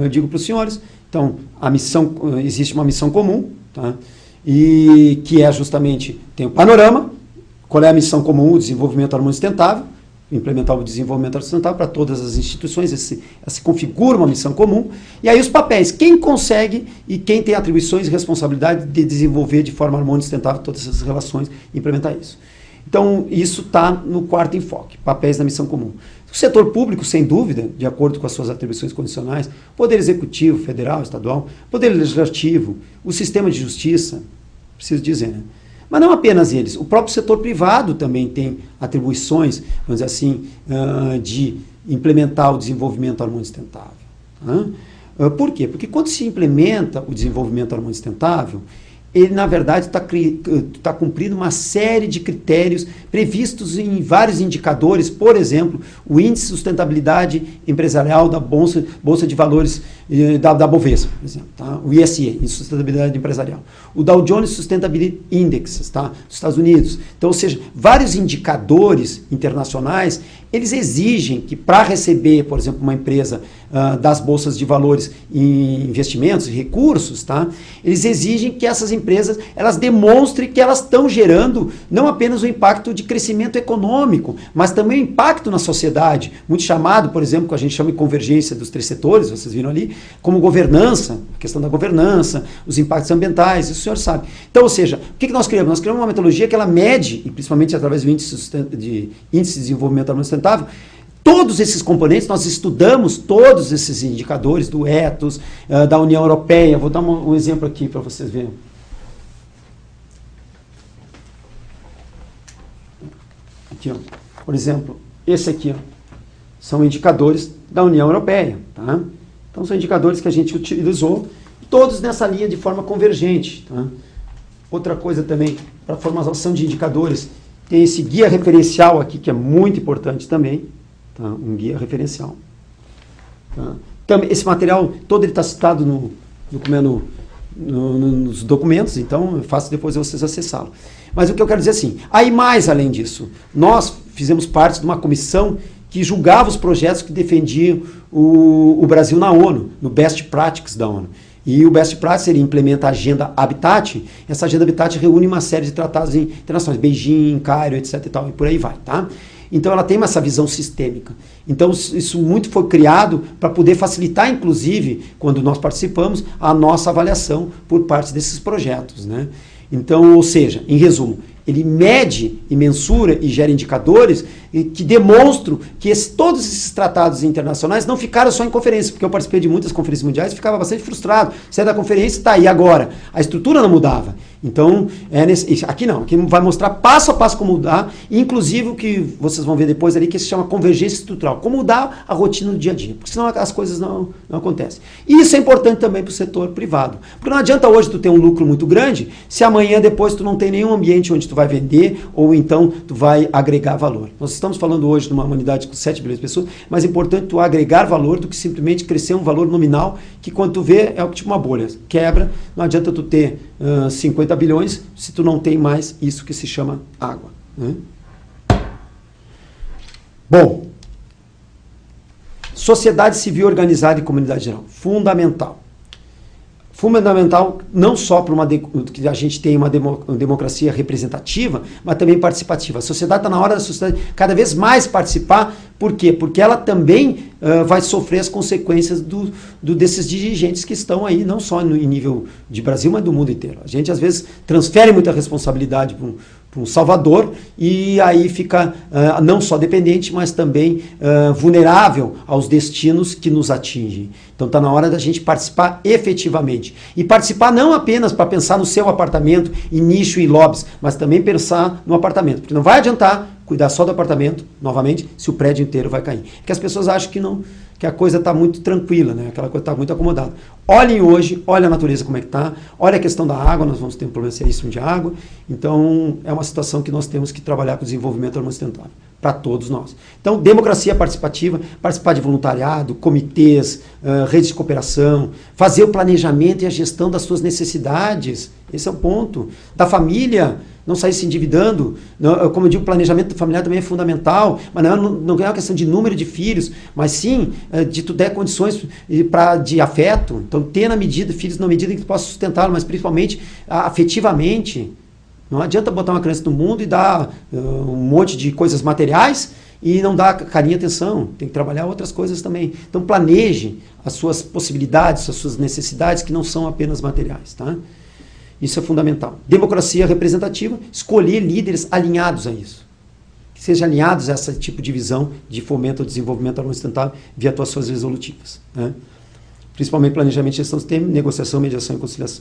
eu digo para os senhores, então, existe uma missão comum, tá? E que é justamente, tem o panorama, qual é a missão comum, o desenvolvimento harmônico sustentável, implementar o desenvolvimento sustentável para todas as instituições, se configura uma missão comum, e aí os papéis, quem consegue e quem tem atribuições e responsabilidade de desenvolver de forma harmônica e sustentável todas essas relações e implementar isso. Então, isso está no quarto enfoque, papéis da missão comum. O setor público, sem dúvida, de acordo com as suas atribuições condicionais, poder executivo, federal, estadual, poder legislativo, o sistema de justiça, preciso dizer, né? Mas não apenas eles, o próprio setor privado também tem atribuições, vamos dizer assim, de implementar o desenvolvimento harmônico sustentável. Por quê? Porque quando se implementa o desenvolvimento harmônico sustentável, ele, na verdade, está cumprindo uma série de critérios previstos em vários indicadores, por exemplo, o Índice de Sustentabilidade Empresarial da Bolsa de Valores da Bovespa, por exemplo, tá? O ISE, Índice de Sustentabilidade Empresarial. O Dow Jones Sustainability Index, tá? Dos Estados Unidos. Então, ou seja, vários indicadores internacionais, eles exigem que, para receber, por exemplo, uma empresa das bolsas de valores em investimentos e recursos, tá? Eles exigem que essas empresas elas demonstrem que elas estão gerando não apenas o impacto de crescimento econômico, mas também o impacto na sociedade, muito chamado, por exemplo, que a gente chama de convergência dos três setores, vocês viram ali, como governança, a questão da governança, os impactos ambientais, isso o senhor sabe. Então, ou seja, o que nós criamos? Nós criamos uma metodologia que ela mede, e principalmente através do Índice de Desenvolvimento Harmônico Sustentável, todos esses componentes, nós estudamos todos esses indicadores do ethos, da União Europeia. Vou dar um exemplo aqui para vocês verem. Aqui, ó. Por exemplo, esse aqui, ó, são indicadores da União Europeia. Tá? Então, são indicadores que a gente utilizou, todos nessa linha de forma convergente. Tá? Outra coisa também, para a formulação de indicadores, tem esse guia referencial aqui, que é muito importante também. Tá? Um guia referencial. Tá? Também, esse material todo está citado nos documentos, então é fácil depois vocês acessá-lo. Mas o que eu quero dizer assim, aí mais além disso, nós fizemos parte de uma comissão que julgava os projetos que defendiam o Brasil na ONU, no Best Practices da ONU. E o Best Practices ele implementa a Agenda Habitat. Essa Agenda Habitat reúne uma série de tratados internacionais, Beijing, Cairo, etc. e tal, e por aí vai, tá? Então ela tem essa visão sistêmica. Então isso muito foi criado para poder facilitar, inclusive, quando nós participamos, a nossa avaliação por parte desses projetos, né? Então, ou seja, em resumo, ele mede e mensura e gera indicadores que demonstram que todos esses tratados internacionais não ficaram só em conferência, porque eu participei de muitas conferências mundiais e ficava bastante frustrado. Saí da conferência, está aí agora. A estrutura não mudava. Então, aqui não, aqui vai mostrar passo a passo como mudar, inclusive o que vocês vão ver depois ali, que se chama convergência estrutural, como mudar a rotina do dia a dia, porque senão as coisas não acontecem. E isso é importante também para o setor privado, porque não adianta hoje tu ter um lucro muito grande, se amanhã depois tu não tem nenhum ambiente onde tu vai vender, ou então tu vai agregar valor. Nós estamos falando hoje de uma humanidade com 7 bilhões de pessoas, mas é importante tu agregar valor do que simplesmente crescer um valor nominal, que quando tu vê é tipo uma bolha, quebra, não adianta tu ter 50 bilhões se tu não tem mais isso que se chama água. Né? Bom, sociedade civil organizada e comunidade geral, fundamental. Fundamental não só para que a gente tenha uma democracia representativa, mas também participativa. A sociedade está na hora da sociedade cada vez mais participar. Por quê? Porque ela também vai sofrer as consequências desses dirigentes que estão aí, não só em nível de Brasil, mas do mundo inteiro. A gente, às vezes, transfere muita responsabilidade para um salvador e aí fica não só dependente, mas também vulnerável aos destinos que nos atingem. Então está na hora da gente participar efetivamente. E participar não apenas para pensar no seu apartamento, em nicho e lobbies, mas também pensar no apartamento. Porque não vai adiantar cuidar só do apartamento, novamente, se o prédio inteiro vai cair. Porque as pessoas acham que a coisa está muito tranquila, né? Aquela coisa está muito acomodada. Olhem hoje, olha a natureza como é que está, olha a questão da água, nós vamos ter um problema seríssimo de água. Então, é uma situação que nós temos que trabalhar com o desenvolvimento harmônico sustentável. para todos nós. Então, democracia participativa, participar de voluntariado, comitês, redes de cooperação, fazer o planejamento e a gestão das suas necessidades, esse é o ponto. Da família, não sair se endividando, como eu digo, o planejamento familiar também é fundamental, mas não é uma questão de número de filhos, mas sim de tu der condições de afeto, então ter na medida, filhos na medida em que tu possa sustentá-lo, mas principalmente afetivamente. Não adianta botar uma criança no mundo e dar um monte de coisas materiais e não dar carinho e atenção. Tem que trabalhar outras coisas também. Então planeje as suas possibilidades, as suas necessidades que não são apenas materiais. Tá? Isso é fundamental. Democracia representativa, escolher líderes alinhados a isso. Que sejam alinhados a esse tipo de visão de fomento ao desenvolvimento sustentável via atuações resolutivas. Né? Principalmente planejamento, gestão do sistema, negociação, mediação e conciliação.